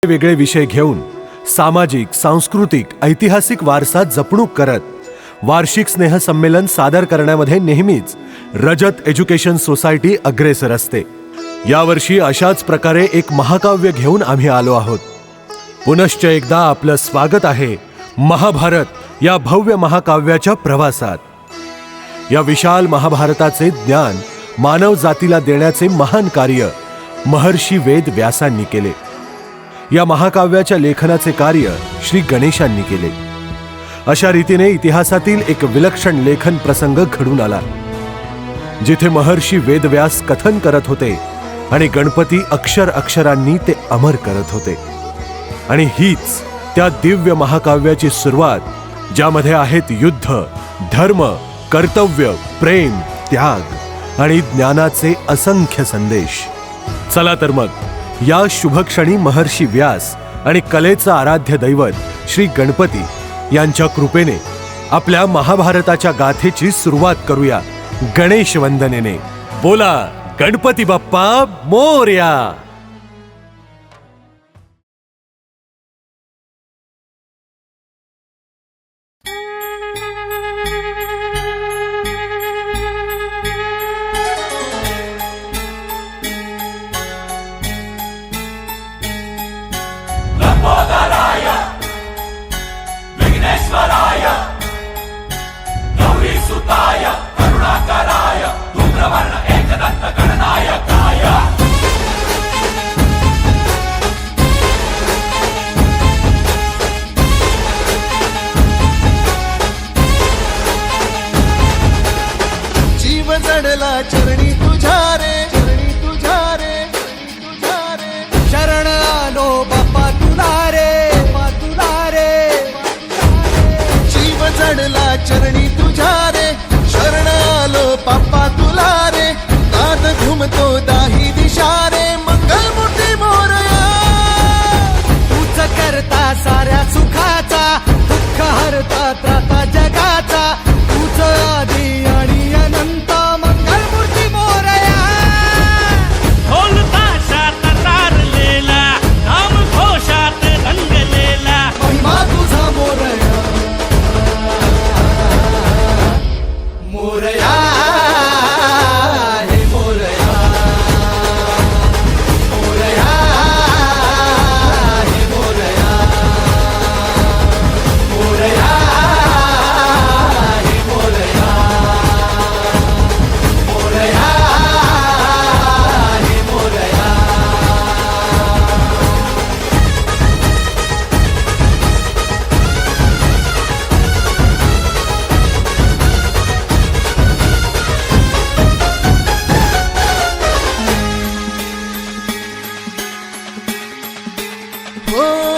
वेगळे विषय घेऊन सामाजिक, सांस्कृतिक, ऐतिहासिक वारसा जपणूक करत वार्षिक स्नेहसंमेलन सादर करण्यामध्ये नेहमीच रजत एज्युकेशन सोसायटी अग्रेसर असते. यावर्षी अशाच प्रकारे एक महाकाव्य घेऊन आम्ही आलो आहोत. पुनश्च एकदा आपलं स्वागत आहे महाभारत या भव्य महाकाव्याच्या प्रवासात. या विशाल महाभारताचे ज्ञान मानव जातीला देण्याचे महान कार्य महर्षी वेद व्यासांनी केले. या महाकाव्याच्या लेखनाचे कार्य श्री गणेशांनी केले. अशा रीतीने इतिहासातील एक विलक्षण लेखन प्रसंग घडून आला, जिथे महर्षी वेदव्यास कथन करत होते आणि गणपती अक्षर अक्षरांनी ते अमर करत होते. आणि हीच त्या दिव्य महाकाव्याची सुरुवात, ज्यामध्ये आहेत युद्ध, धर्म, कर्तव्य, प्रेम, त्याग आणि ज्ञानाचे असंख्य संदेश. चला तर मग या शुभक्षणी महर्षी व्यास आणि कलेचं आराध्य दैवत श्री गणपती यांच्या कृपेने आपल्या महाभारताच्या गाथेची सुरुवात करूया गणेश वंदनेने. बोला गणपती बाप्पा मोरया. चरणी तुझ्या रे, चरणी तुझ्या रे, तुझ्या रे शरण आलो बाप्पा तुला रे, बाप्पा तुला रे. जीव जडला चरणी तुझ्या रे, शरण आलो बाप्पा तुला रे. नाद घुमतो दाही दिशा रे, मंगलमूर्ती मोरया. तूच करता साऱ्या सुखाचा, दुःख हरता त्राता जगाचा. तूच आदी आणि अनंत, oh